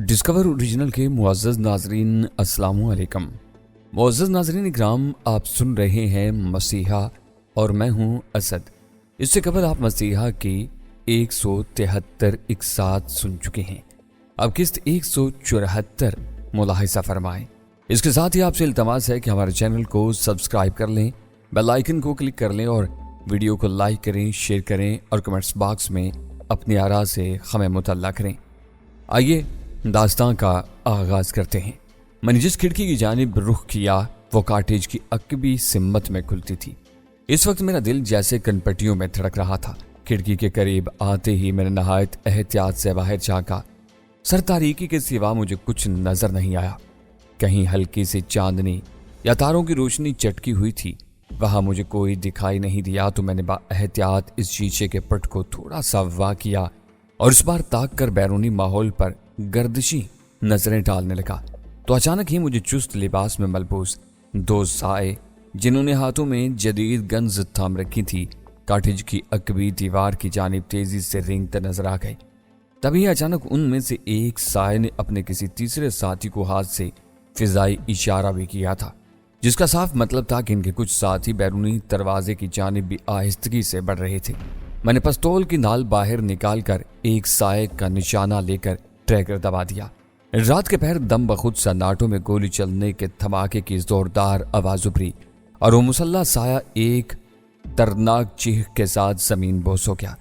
Discover original के मुअज़्ज़ज़ नाज़रीन अस्सलामु अलैकुम। मुअज़्ज़ज़ नाज़रीन इकराम, आप सुन रहे हैं मसीहा और मैं हूं असद। इससे कबल आप मसीहा की 173 इकसात सुन चुके हैं। अब किस्त 174 मुलाहिज़ा फरमाएं। इसके साथ ही आपसे इल्तमास है कि हमारे चैनल को सब्सक्राइब कर लें, बेल आइकन को क्लिक कर लें और वीडियो को लाइक करें, शेयर करें और कमेंट्स बॉक्स में अपनी आरा से हमें मुतल्ला करें। आइए दास्तां का आगाज करते हैं। मैंने जिस खिड़की की जानिब रुख किया वो कॉटेज की अकबी सिम्मत में खुलती थी। इस वक्त मेरा दिल जैसे कनपटियों में धड़क रहा था। खिड़की के करीब आते ही मैंने नहायत एहतियात से बाहर झांका। सर तारीकी के सिवा मुझे कुछ नजर नहीं आया। कहीं हल्की सी चांदनी या तारों की रोशनी चटकी हुई थी, वहां मुझे कोई दिखाई नहीं दिया। तो मैंने एहतियात इस शीशे के पट को थोड़ा सा वाह किया और इस बार ताक कर बैरूनी माहौल पर गर्दिशी नजरें डालने लगा। तो अचानक ही मुझे चुस्त लिबास में मलबूस दो साए, जिन्होंने हाथों में जदीद गन्स थाम रखी थी, कॉटेज की अकबी दीवार की जानिब तेजी से रेंगते नजर आ गए। तभी अचानक उनमें से एक साए ने अपने किसी तीसरे साथी को हाथ से फिजाई इशारा भी किया था, जिसका साफ मतलब था कि इनके कुछ साथी बैरूनी दरवाजे की जानिब भी आहिस्तगी से बढ़ रहे थे। मैंने पिस्तौल की नाल बाहर निकालकर एक साए का निशाना लेकर ट्रैगर दबा दिया। रात के पहर दम बखुद सन्नाटों में गोली चलने के धमाके की जोरदार आवाज उभरी और वो मुसल्ला साया एक दर्दनाक चीख के साथ जमीन बोस हो गया।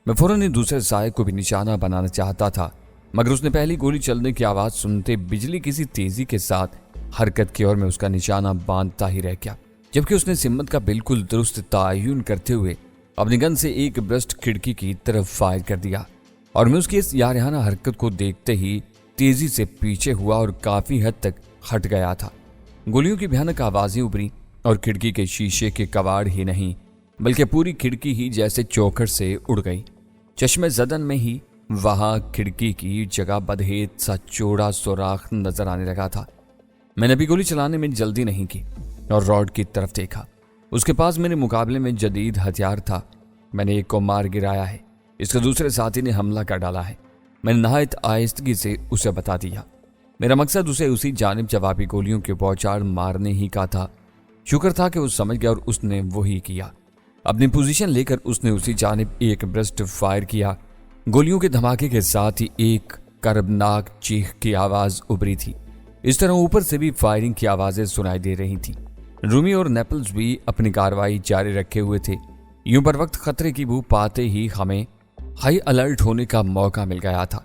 मैं फौरन ही दूसरे साए को भी निशाना बनाना चाहता था, मगर उसने पहली गोली चलने की आवाज सुनते बिजली किसी तेजी के साथ हरकत की और मैं उसका निशाना बांधता ही रह गया, जबकि उसने सिम्मत का बिल्कुल दुरुस्त तायुन करते हुए अपनी गन से एक ब्रस्ट खिड़की की तरफ फायर कर दिया और मैं उसकी इस यारहाना हरकत को देखते ही तेजी से पीछे हुआ और काफी हद तक हट गया था। गोलियों की भयानक आवाजें उभरी और खिड़की के शीशे के कवाड़ ही नहीं बल्कि पूरी खिड़की ही जैसे चौखट से उड़ गई। चश्मे जदन में ही वहां खिड़की की जगह बदहेत सा चौड़ा सुराख नजर आने लगा था। मैंने भी गोली चलाने में जल्दी नहीं की और रॉड की तरफ देखा। उसके पास मेरे मुकाबले में जदीद हथियार था। मैंने एक को मार गिराया है, इसके दूसरे साथी ने हमला कर डाला है। मैंने नहायत आहिस्तगी से उसे बता दिया। मेरा मकसद उसे उसी जानिब जवाबी गोलियों के बौछार मारने ही का था। शुक्र था कि वो समझ गया और उसने वही किया। अपनी पोजीशन लेकर उसने उसी जानिब एक ब्रस्ट फायर किया। गोलियों के धमाके के साथ ही एक कर्बनाक चीख की आवाज उभरी थी। इस तरह ऊपर से भी फायरिंग की आवाजें सुनाई दे रही थी। रूमी और नेपल्स भी अपनी कार्रवाई जारी रखे हुए थे। यूं पर वक्त खतरे की बू पाते ही हमें हाई अलर्ट होने का मौका मिल गया था,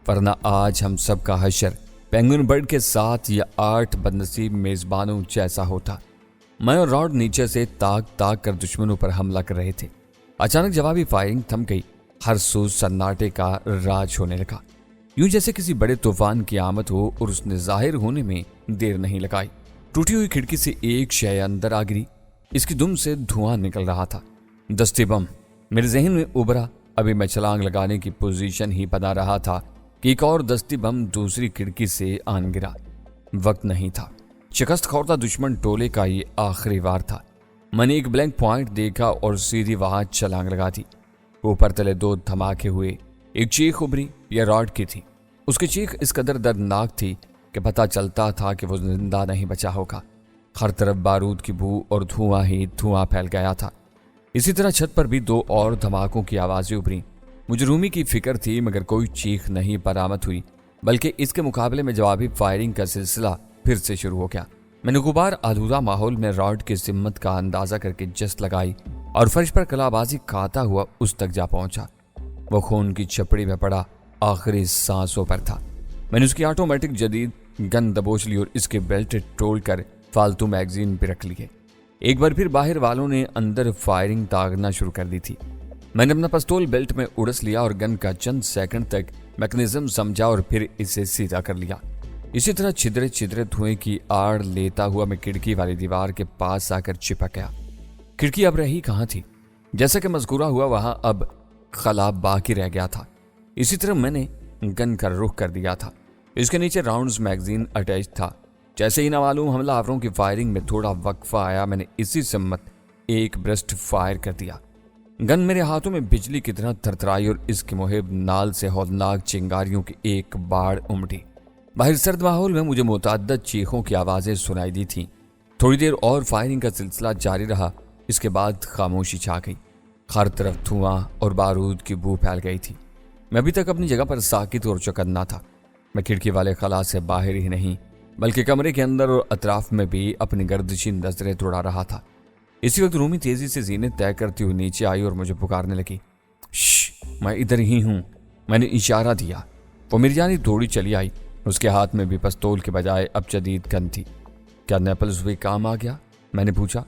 वरना आज हम सब का हशर पेंगुइन बर्ड के साथ या 8 बदनसीब मेजबानों जैसा होता। मैं और रॉड नीचे से ताक ताक कर दुश्मनों पर हमला कर रहे थे। अचानक जवाबी फायरिंग थम गई। हर सू सन्नाटे का राज होने लगा, यूं जैसे किसी बड़े तूफान की आमद हो और उसने जाहिर होने में देर नहीं लगाई। टूटी हुई खिड़की से एक शय अंदर आ गिरी। इसकी दुम से धुआं निकल रहा था। दस्ती बम मेरे जहन में उभरा। अभी मैं छलांग लगाने की पोजीशन ही बना रहा था कि एक और दस्ती बम दूसरी खिड़की से आन गिरा। वक्त नहीं था। शिकस्त खोरदा दुश्मन टोले का ये आखिरी वार था। मैंने एक ब्लैंक पॉइंट देखा और सीधी वहां छलांग लगा दी। ऊपर तले 2 धमाके हुए। एक चीख उभरी, यह रॉड की थी। उसकी चीख इस कदर दर्दनाक थी कि पता चलता था कि वो जिंदा नहीं बचा होगा। हर तरफ बारूद की बू और धुआं ही धुआं फैल गया था। इसी तरह छत पर भी 2 और धमाकों की आवाजें उभरी। मुझे रूमी की फिक्र थी, मगर कोई चीख नहीं बरामद हुई, बल्कि इसके मुकाबले में जवाबी फायरिंग का सिलसिला फिर से शुरू हो गया। मैंने गुबार आलूदा माहौल में रॉड की सिम्मत का अंदाजा करके जस्ट लगाई और फर्श पर कलाबाजी खाता हुआ उस तक जा पहुंचा। वो खून की छपड़ी में पड़ा आखिरी सांसों पर था। मैंने उसकी ऑटोमेटिक जदीद गन दबोच ली और इसके बेल्ट तोड़ कर फालतू मैगजीन भी रख लिए। एक बार फिर बाहर वालों ने अंदर फायरिंग दागना शुरू कर दी थी। मैंने अपना पिस्तौल बेल्ट में उड़स लिया और गन का चंद सेकंड तक मैकेनिज्म समझा और फिर इसे सीधा कर लिया। इसी तरह छिद्रे छिद्रे धुएं की आड़ लेता हुआ मैं खिड़की वाली दीवार के पास आकर चिपक गया। खिड़की अब रही कहाँ थी? जैसा कि मज़कूरा हुआ वहां अब खला बाकी रह गया था। इसी तरह मैंने गन का रुख कर दिया था। इसके नीचे राउंड्स मैगजीन अटैच था। जैसे ही नामालूम हमलावरों की फायरिंग में थोड़ा वक्फा आया, मैंने इसी सम्मत एक ब्रस्ट फायर कर दिया। गन मेरे हाथों में बिजली की तरह थरथराई और इसकी मुहिब नाल से हौलनाक चिंगारियों की एक बाढ़ उमड़ी। बाहर सर्द माहौल में मुझे मुतअद्दिद चीखों की आवाज़ें सुनाई दी थीं। थोड़ी देर और फायरिंग का सिलसिला जारी रहा। इसके बाद खामोशी छा गई। हर तरफ धुआं और बारूद की बू फैल गई थी। मैं अभी तक अपनी जगह पर साकित और चौकन्ना था। मैं खिड़की वाले खला से बाहर ही नहीं बल्कि कमरे के अंदर और अतराफ में भी अपनी गर्दिशी नजरें दौड़ा रहा था। इसी वक्त रूमी तेजी से जीने तय करती हुई नीचे आई और मुझे पुकारने लगी। मैं इधर ही हूं। मैंने इशारा दिया। वो मेरी जानिब दौड़ी चली आई। उसके हाथ में भी पिस्तौल के बजाय अब जदीद गन थी। क्या नेपल्स भी काम आ गया? मैंने पूछा।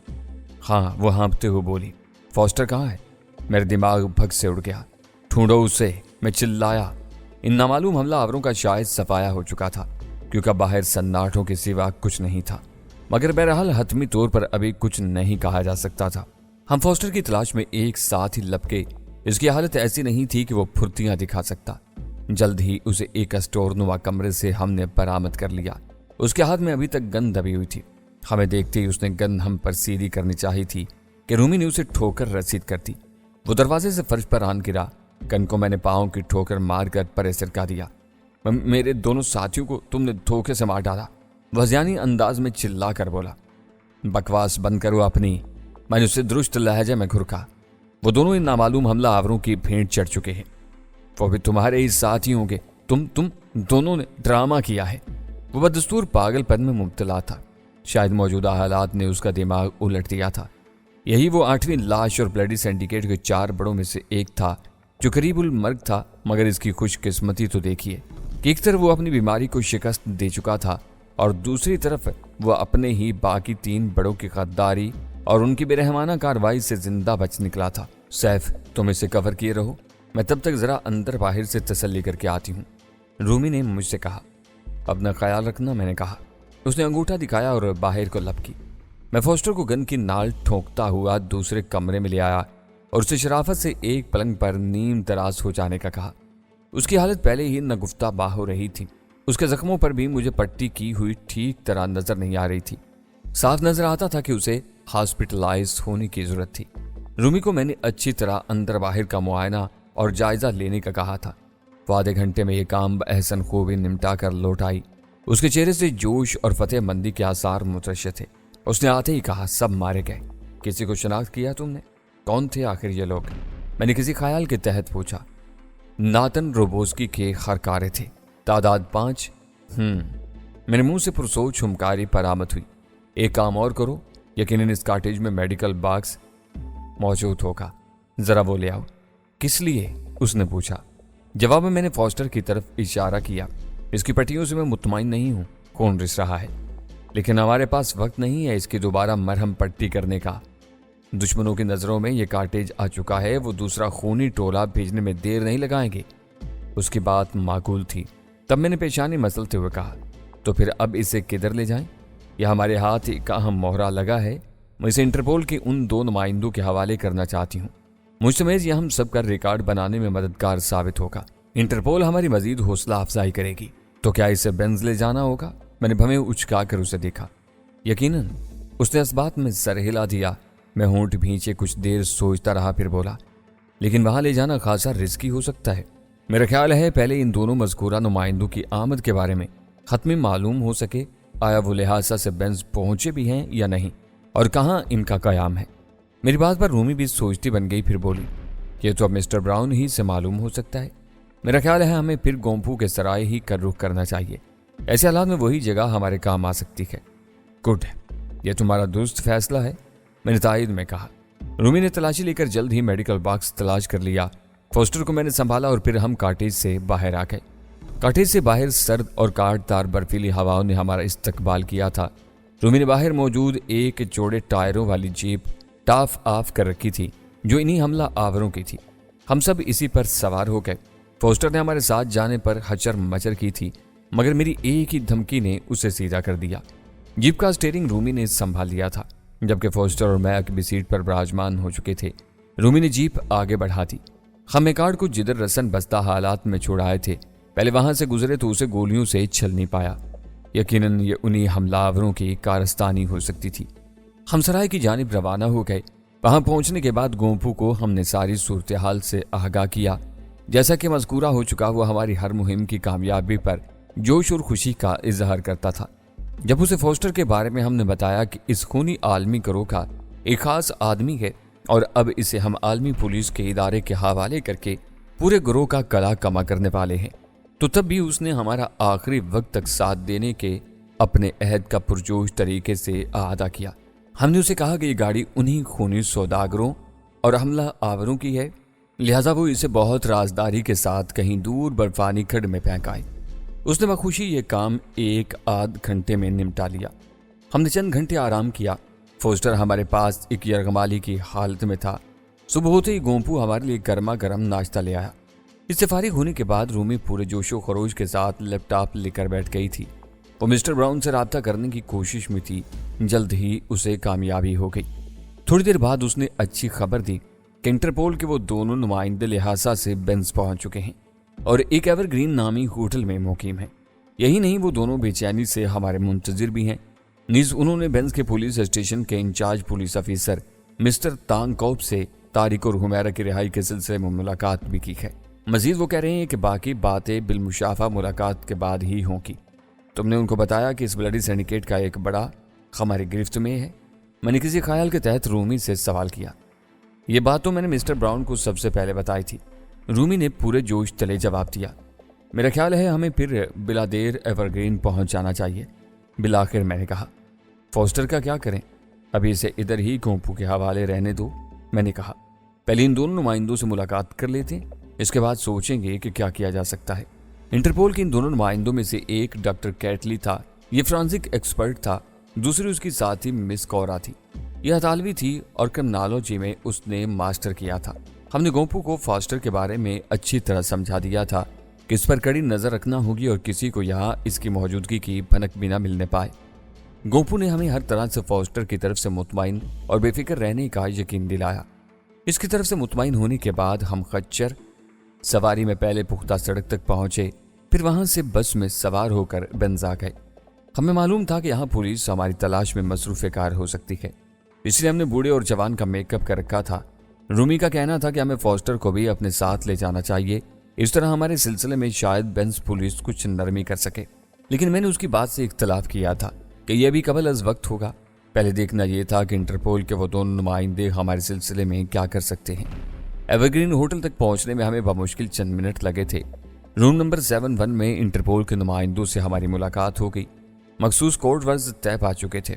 हाँ, वो हाँपते हुए बोली। फॉस्टर कहाँ है? मेरा दिमाग भग से उड़ गया। ढूंढो उसे, मैं चिल्लाया। इन नामालूम हमलावरों का शायद सफाया हो चुका था, क्योंकि बाहर सन्नाटों के सिवा कुछ नहीं था। मगर बहरहाल हतमी तौर पर अभी कुछ नहीं कहा जा सकता था। हम फॉस्टर की तलाश में एक साथ ही लपके। इसकी हालत ऐसी नहीं थी कि वो फुर्तियां दिखा सकता। जल्द ही उसे एक स्टोर नुमा कमरे से हमने बरामद कर लिया। उसके हाथ में अभी तक गन दबी हुई थी। हमें देखते ही उसने गन हम पर सीधी करनी चाहिए थी कि रूमी ने उसे ठोकर रसीद कर दी। वो दरवाजे से फर्श पर आन गिरा। गन को मैंने पांव की ठोकर मारकर परे सरका दिया। मेरे दोनों साथियों को तुमने धोखे से मार डाला, वज़यानी अंदाज में चिल्ला कर बोला। बकवास बंद करो अपनी। मैंने उससे दुरुस्त लहजे में घुरका। वो दोनों इन नामालूम हमलावरों की भेंट चढ़ चुके हैं। वो भी तुम्हारे ही साथी होंगे। तुम दोनों ने ड्रामा किया है। वो बदस्तूर पागलपन में मुब्तला था। शायद मौजूदा हालात ने उसका दिमाग उलट दिया था। यही वो 8वीं लाश और ब्लडी सिंडिकेट के 4 बड़ों में से एक था जो करीबुल मर्ग था। मगर इसकी खुशकिस्मती तो देखिए कि एक तरफ वो अपनी बीमारी को शिकस्त दे चुका था और दूसरी तरफ वो अपने ही बाकी 3 बड़ों की गद्दारी और उनकी बेरहमाना कार्रवाई से जिंदा बच निकला था। सैफ, तुम इसे कवर किए रहो, मैं तब तक जरा अंदर बाहर से तसल्ली करके आती हूँ, रूमी ने मुझसे कहा। अपना ख्याल रखना, मैंने कहा। उसने अंगूठा दिखाया और बाहर को लपकी। मैं फॉस्टर को गन की नाल ठोंकता हुआ दूसरे कमरे में ले आया और उसे शराफत से एक पलंग पर नीम तराज हो जाने का कहा। उसकी हालत पहले ही नगुफ्ता बाह हो रही थी। उसके जख्मों पर भी मुझे पट्टी की हुई ठीक तरह नजर नहीं आ रही थी। साफ नजर आता था कि उसे हॉस्पिटलाइज होने की जरूरत थी। रूमी को मैंने अच्छी तरह अंदर बाहर का मुआयना और जायजा लेने का कहा था। वो आधे घंटे में ये काम एहसन खूबी निमटा कर लौट आई। उसके चेहरे से जोश और फतेहमंदी के आसार मुतरश्शिर थे। उसने आते ही कहा, सब मारे गए। किसी को शनाख्त किया तुमने? कौन थे आखिर ये लोग? मैंने किसी ख्याल के तहत पूछा। नातन रोबोस्की के खरकारे थे। तादाद 5। मेरे मुंह से पुरसोच हुमकारी बरामद हुई। एक काम और करो, यकीनन इस कॉटेज में मेडिकल बॉक्स मौजूद होगा, जरा वो ले आओ। किस लिए? उसने पूछा। जवाब में मैंने फॉस्टर की तरफ इशारा किया। इसकी पट्टियों से मैं मुतमईन नहीं हूं, खून रिस रहा है, लेकिन हमारे पास वक्त नहीं है इसकी दोबारा मरहम पट्टी करने का। दुश्मनों की नजरों में यह कॉटेज आ चुका है। वो दूसरा खूनी टोला भेजने में देर नहीं लगाएंगे। उसकी बात माकूल थी। तब मैंने पेशानी मसलते हुए कहा, तो फिर अब इसे किधर ले जाएं? यह हमारे हाथ एक अहम मोहरा लगा है। मैं इसे इंटरपोल के उन 2 नुमाइंदों के हवाले करना चाहती हूँ। मुझ समेत यह हम सब का रिकॉर्ड बनाने में मददगार साबित होगा। इंटरपोल हमारी मजीद हौसला अफजाई करेगी। तो क्या इसे बेंज ले जाना होगा? मैंने भवें उचका कर उसे देखा। यकीनन। उसने इस बात में सर हिला दिया। मैं होंठ भींचे कुछ देर सोचता रहा, फिर बोला, लेकिन वहां ले जाना खासा रिस्की हो सकता है। मेरा ख्याल है पहले इन दोनों मज़कूरा नुमाइंदों की आमद के बारे में खत्मी मालूम हो सके। आया वो लिहाजा से बेंज पहुंचे भी हैं या नहीं, और कहाँ इनका कयाम है। मेरी बात पर रूमी भी सोचती बन गई, फिर बोली, ये तो अब मिस्टर ब्राउन ही से मालूम हो सकता है। मेरा ख्याल है हमें फिर गोम्पू के सराय ही कर रुख करना चाहिए। ऐसे हालात में वही जगह हमारे काम आ सकती है। गुड, यह तुम्हारा दुरुस्त फैसला है, मैंने तायद में कहा। रूमी ने तलाशी लेकर जल्द ही मेडिकल बॉक्स तलाश कर लिया। फॉस्टर को मैंने संभाला और फिर हम कॉटेज से बाहर आ गए। कॉटेज से बाहर सर्द और काटदार बर्फीली हवाओं ने हमारा इस्तकबाल किया था। रूमी ने बाहर मौजूद एक चौड़े टायरों वाली जीप टाफ ऑफ कर रखी थी, जो इन्हीं हमला आवरों की थी। हम सब इसी पर सवार हो गए। फॉस्टर ने हमारे साथ जाने पर हचर मचर की थी, मगर मेरी एक ही धमकी ने उसे सीधा कर दिया। जीप का स्टीयरिंग रूमी ने संभाल लिया था, जबकि फॉस्टर और मैं अगली सीट पर विराजमान हो चुके थे। रूमी ने जीप आगे बढ़ा दी। हम मेकार्ड को जिधर रसन बस्ता हालात में छोड़ाए थे, पहले वहां से गुजरे तो उसे गोलियों से छल नहीं पाया। यकीनन ये उन्हीं हमलावरों की कारस्तानी हो सकती थी। हम सराय की जानिब रवाना हो गए। वहां पहुंचने के बाद गोम्पू को हमने सारी सूरत हाल से आगाह किया। जैसा कि मज़कूरा हो चुका, हुआ हमारी हर मुहिम की कामयाबी पर जोश और खुशी का इजहार करता था। जब उसे फोस्टर के बारे में हमने बताया कि इस खूनी आलमी गिरोह का एक खास आदमी है और अब इसे हम आलमी पुलिस के इदारे के हवाले करके पूरे गिरोह का कला कमा करने वाले हैं, तो तब भी उसने हमारा आखिरी वक्त तक साथ देने के अपने अहद का पुरजोश तरीके से अदा किया। हमने उसे कहा कि ये गाड़ी उन्हीं खूनी सौदागरों और हमला आवरों की है, लिहाजा वो इसे बहुत राजदारी के साथ कहीं दूर बर्फानी खड्ड में फेंक आए। उसने बखुशी ये काम 1 आध घंटे में निपटा लिया। हमने चंद घंटे आराम किया। फोस्टर हमारे पास एक यरगमाली की हालत में था। सुबह होते ही गोंपू हमारे लिए गर्मा गर्म नाश्ता ले आया। इससे फारिग होने के बाद रूमी पूरे जोशो खरोश के साथ लैपटॉप लेकर बैठ गई थी। वो मिस्टर ब्राउन से राब्ता करने की कोशिश में थी। जल्द ही उसे कामयाबी हो गई। थोड़ी देर बाद उसने अच्छी खबर दी कि इंटरपोल के वो दोनों नुमाइंदे लिहाजा से बेंस पहुंच चुके हैं और एक एवरग्रीन नामी होटल में मुकीम है। यही नहीं, वो दोनों बेचैनी से हमारे मुंतजिर भी हैं। नीज उन्होंने बेंस के पुलिस स्टेशन के इंचार्ज पुलिस ऑफिसर मिस्टर तांगकॉप से तारिक और हुमैरा की रिहाई के सिलसिले में मुलाकात भी की है। मजीद वो कह रहे हैं कि बाकी बातें बिलमुशाफा मुलाकात के बाद ही होंगी। तुमने उनको बताया कि इस ब्लडी सिंडिकेट का एक बड़ा हमारी गिरफ्त में है? मैंने किसी ख्याल के तहत रूमी से सवाल किया। ये बात तो मैंने मिस्टर ब्राउन को सबसे पहले बताई थी। रूमी ने पूरे जोश तले जवाब दिया। मेरा ख्याल है हमें फिर बिला देर एवरग्रीन पहुंच जाना चाहिए। बिलाखिर मैंने कहा, फोस्टर का क्या करें? अभी इसे इधर ही गोंपू के हवाले रहने दो। मैंने कहा, पहले इन दोनों नुमाइंदों से मुलाकात कर लेते हैं, इसके बाद सोचेंगे कि क्या किया जा सकता है। इंटरपोल के इन दोनों नुमाइंदों में से एक डॉक्टर कैटली था। ये फ्रांसिक एक्सपर्ट था। दूसरी उसकी साथी मिस कौरा थी। यह अतालवी थी और क्रिमिनोलॉजी में उसने मास्टर किया था। हमने गोंपू को फोस्टर के बारे में अच्छी तरह समझा दिया था कि इस पर कड़ी नजर रखना होगी और किसी को यहाँ इसकी मौजूदगी की भनक भी न मिलने पाए। गोंपू ने हमें हर तरह से फोस्टर की तरफ से मुतमईन और बेफिक्र रहने का यकीन दिलाया। इसकी तरफ से मुतमईन होने के बाद हम खच्चर सवारी में पहले पुख्ता सड़क तक पहुंचे, फिर वहां से बस में सवार होकर बेंज आ गए। हमें मालूम था कि यहाँ पुलिस हमारी तलाश में मसरूफ़ कार हो सकती है, इसलिए हमने बूढ़े और जवान का मेकअप कर रखा था। रूमी का कहना था कि हमें फोस्टर को भी अपने साथ ले जाना चाहिए, इस तरह हमारे सिलसिले में शायद बेंज पुलिस कुछ नरमी कर सके। लेकिन मैंने उसकी बात से इख्तलाफ किया था कि यह भी कबल अज वक्त होगा। पहले देखना यह था कि इंटरपोल के वो दोनों नुमाइंदे हमारे सिलसिले में क्या कर सकते हैं। एवरग्रीन होटल तक पहुंचने में हमें बमुश्किल चंद मिनट लगे थे। रूम नंबर 71 में इंटरपोल के नुमाइंदों से हमारी मुलाकात हो गई। मखसूस कोड वर्ड्स तय पा चुके थे।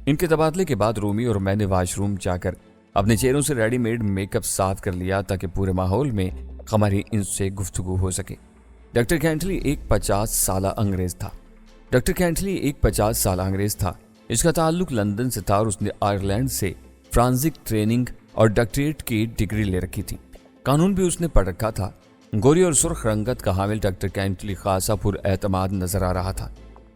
इनके तबादले के बाद रूमी और मैंने वाशरूम जाकर अपने चेहरों से रेडीमेड मेकअप साफ कर लिया ताकि पूरे माहौल में हमारी इनसे गुफ्तगू हो सके। डॉक्टर कैंटली एक 50 साला अंग्रेज था। इसका ताल्लुक लंदन से था और उसने आयरलैंड से फ्रांसिक ट्रेनिंग और डॉक्टरेट की डिग्री ले रखी थी। कानून भी उसने पढ़ रखा था। गोरी और सुर्ख रंगत का हामिल डॉक्टर कैंटली खासा पुरएतमाद नजर आ रहा था।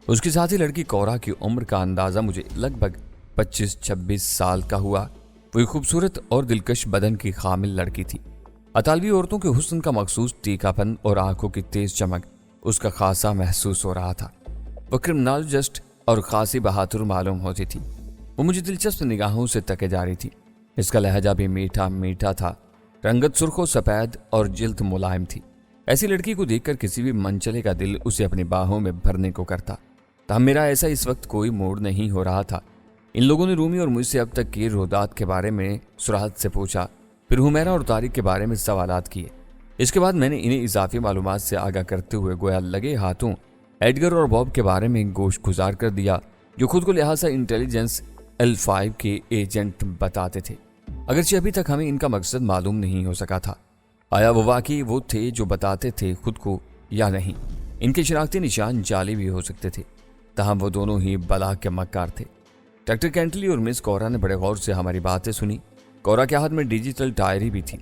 उसकी साथी लड़की कोरा की उम्र का अंदाजा मुझे लगभग 25-26 साल का हुआ। वो एक खूबसूरत और दिलकश बदन की खामिल लड़की थी। अतालवी औरतों के हुस्न का मखसूस तीखापन और आंखों की तेज चमक उसका खासा महसूस हो रहा था। वो क्रिमिनोलॉजिस्ट और खासी बहादुर मालूम होती थी। वो मुझे दिलचस्प निगाहों से तके जा रही थी। इसका लहजा भी मीठा मीठा था। रंगत सुर्खो सफेद और जिल्द मुलायम थी। ऐसी लड़की को देखकर किसी भी मनचले का दिल उसे अपनी बाहों में भरने को करता। तब मेरा ऐसा इस वक्त कोई मूड नहीं हो रहा था। इन लोगों ने रूमी और मुझसे अब तक किए रोदात के बारे में सुराहत से पूछा, फिर हुमैरा और तारिक के बारे में सवालात किए। इसके बाद मैंने इन्हें इजाफी मालूमात से आगाह करते हुए गोया लगे हाथों एडगर और बॉब के बारे में गोश गुजार कर दिया, जो खुद को लिहाजा इंटेलिजेंस L5 के एजेंट बताते थे। अगरचे अभी तक हमें इनका मकसद मालूम नहीं हो सका था। आया वो वाकई वो थे जो बताते थे खुद को या नहीं। इनके शनाख्ती निशान जाली भी हो सकते थे। तहम वो दोनों ही बला के मक्कार थे। डॉक्टर कैंटली और मिस कोरा ने बड़े गौर से हमारी बातें सुनी। कोरा के हाथ में डिजिटल डायरी भी थी,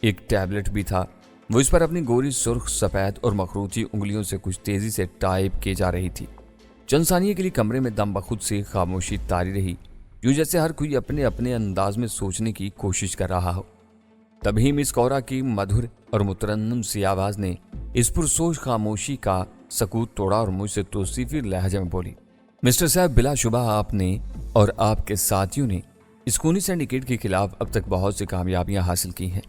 एक टैबलेट भी था। वो इस पर अपनी गोरी सुर्ख सफेद और मखरूती उंगलियों से कुछ तेजी से टाइप की जा रही थी। चंद सानिये के लिए कमरे में दम बखुद से खामोशी तारी रही, यूं जैसे हर कोई अपने अपने अंदाज में सोचने की कोशिश कर रहा हो। तभी मिस कोरा की मधुर और मुतरन्नम सी आवाज ने इस पुरसोच खामोशी का सकूत तोड़ा और मुझसे तौसीफी लहजे में बोली, मिस्टर साहब, बिलाशुबा आपने और आपके साथियों ने इस खूनी सिंडिकेट के खिलाफ अब तक बहुत सी कामयाबियां हासिल की हैं।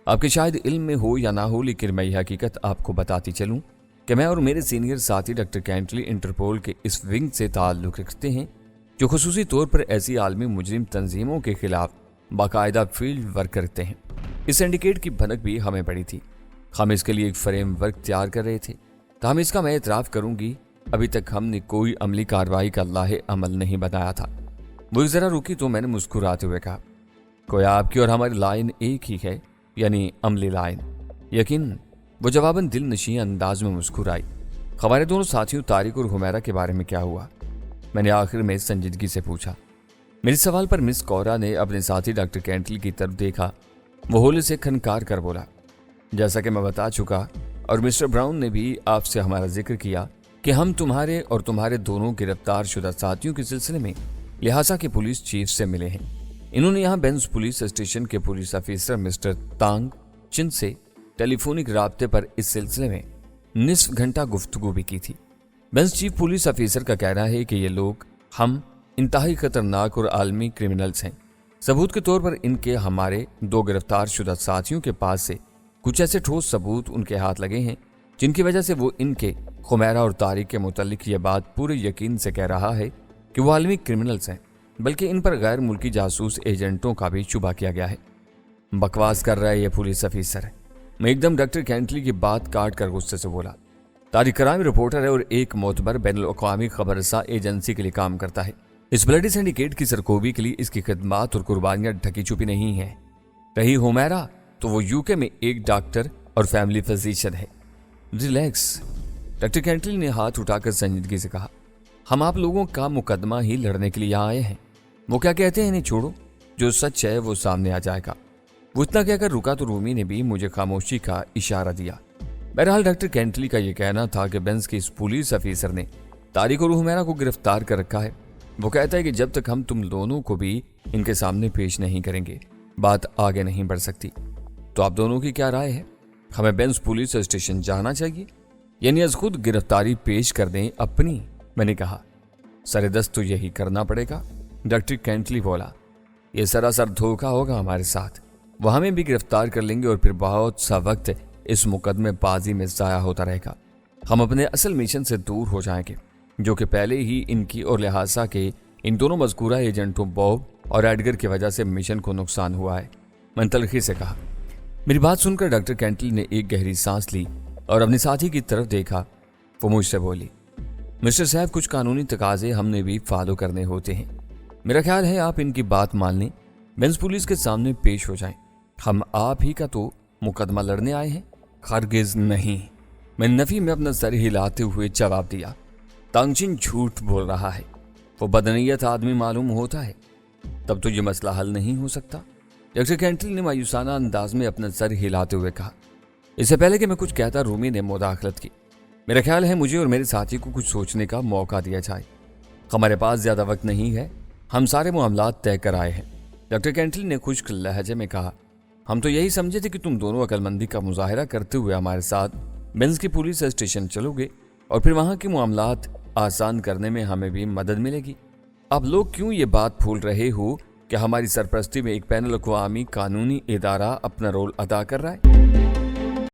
आपके शायद इल्म में हो या ना हो, लेकिन मैं यह हकीकत आपको बताती चलूं कि मैं और मेरे सीनियर साथी डॉक्टर कैंटली इंटरपोल के इस विंग से ताल्लुक़ रखते हैं जो खुसूसी तौर पर ऐसी आलमी मुजरिम तंजीमों के खिलाफ बाकायदा फील्ड वर्क करते हैं। इस सिंडिकेट की भनक भी हमें पड़ी थी। हम इसके लिए एक फ्रेम वर्क तैयार कर रहे थे। ताहम इसका मैं एतराफ़ करूंगी, अभी तक हमने कोई अमली कार्रवाई का लाहे अमल नहीं बताया था। वो ज़रा रुकी तो मैंने मुस्कुराते हुए कहा, कोई आपकी और हमारी लाइन एक ही है, यानी अमली लाइन। यकीन वो जवाबन दिल नशी अंदाज में मुस्कुराई। हमारे दोनों साथियों तारिक और हुमैरा के बारे में क्या हुआ? मैंने आखिर में संजीदगी से पूछा। मेरे सवाल पर मिस कौरा ने अपने साथी डॉक्टर कैंटली की तरफ देखा। वो होले से खनकार कर बोला, जैसा कि मैं बता चुका और मिस्टर ब्राउन ने भी आपसे हमारा जिक्र किया कि हम तुम्हारे और तुम्हारे दोनों गिरफ्तार शुदा साथियों के सिलसिले में लिहाजा के पुलिस चीफ से मिले हैं। इन्होंने यहाँ बेंस पुलिस स्टेशन के पुलिस ऑफिसर मिस्टर तांग चिन से टेलीफोनिक राब्ते पर इस सिलसिले में निस्फ घंटा गुफ्तगू भी की थी। बेंस चीफ पुलिस ऑफिसर का कहना है कि ये लोग हम इंतहाई खतरनाक और आलमी क्रिमिनल्स हैं। सबूत के तौर पर इनके हमारे 2 गिरफ्तार शुदा साथियों के पास से कुछ ऐसे ठोस सबूत उनके हाथ लगे हैं जिनकी वजह से वो इनके हुमैरा और तारिक के मुतालिक ये बात पूरे यकीन से कह रहा है कि वो आलमी क्रिमिनल्स हैं, बल्कि इन पर गैर मुल्की जासूस एजेंटों का भी शुबा किया गया है। बकवास कर रहा है ये पुलिस ऑफिसर। मैं एकदम डॉक्टर कैंटली की बात काट कर गुस्से से बोला, तारिक करामी रिपोर्टर है और एक मोतबर बैनुल-अक़वामी खबरसा एजेंसी के लिए काम करता है। इस ब्लडी सिंडिकेट की सरकोबी के लिए इसकी खिदमात और कुर्बानियां ढकी छुपी नहीं है। रही हुमैरा तो वो यूके में एक डॉक्टर और फैमिली फिजिशियन है। रिलैक्स, डॉक्टर कैंटली ने हाथ उठाकर संजीदगी से कहा, हम आप लोगों का मुकदमा ही लड़ने के लिए यहाँ आए हैं। वो क्या कहते हैं इन्हें छोड़ो, जो सच है वो सामने आ जाएगा। वो इतना कहकर रुका तो रूमी ने भी मुझे खामोशी का इशारा दिया। बहरहाल डॉक्टर कैंटली का यह कहना था कि बेंस के इस पुलिस ऑफिसर ने तारिक और हुमैरा को गिरफ्तार कर रखा है। वो कहता है कि जब तक हम तुम दोनों को भी इनके सामने पेश नहीं करेंगे बात आगे नहीं बढ़ सकती। तो आप दोनों की क्या राय है? हमें बेंस पुलिस स्टेशन जाना चाहिए यानी आज खुद गिरफ्तारी पेश कर दें अपनी? मैंने कहा, सरेदस्त तो यही करना पड़ेगा। डॉक्टर कैंटली बोला, यह सरासर धोखा होगा हमारे साथ। वो हमें भी गिरफ्तार कर लेंगे और फिर बहुत सा वक्त इस मुकदमे बाजी में ज़ाया होता रहेगा। हम अपने असल मिशन से दूर हो जाएंगे जो कि पहले ही इनकी और लिहाजा के इन दोनों मज़कूरा एजेंटों बॉब और एडगर की वजह से मिशन को नुकसान हुआ है। मैंने तलखी से कहा। मेरी बात सुनकर डॉक्टर कैंटली ने एक गहरी सांस ली और अपने साथी की तरफ देखा। वो मुझसे बोली, मिस्टर साहब, कुछ कानूनी तकाजे हमने भी फॉलो करने होते हैं। मेरा ख्याल है आप इनकी बात मान लें, बेंस पुलिस के सामने पेश हो जाएं। हम आप ही का तो मुकदमा लड़ने आए हैं। हरगिज़ नहीं, मैंने नफी में अपना सर हिलाते हुए जवाब दिया। तांगचिन झूठ बोल रहा है। वो बदनीयत आदमी मालूम होता है, तब तो ये मसला हल नहीं हो सकता। डॉक्टर कैंटली ने मायूसाना अंदाज में अपना सर हिलाते हुए कहा। इससे पहले कि मैं कुछ कहता रूमी ने मुदाखलत की। मेरा ख्याल है मुझे और मेरे साथी को कुछ सोचने का मौका दिया जाए। हमारे पास ज़्यादा वक्त नहीं है, हम सारे मामलात तय कर आए हैं। डॉक्टर कैंटली ने खुश्क लहजे में कहा, हम तो यही समझे थे कि तुम दोनों अक्लमंदी का मुजाहरा करते हुए हमारे साथ बेंस की पुलिस स्टेशन चलोगे और फिर वहाँ के मामलात आसान करने में हमें भी मदद मिलेगी। आप लोग क्यों ये बात भूल रहे हो कि हमारी सरपरस्ती में एक बैनुल-अक़वामी कानूनी इदारा अपना रोल अदा कर रहा है?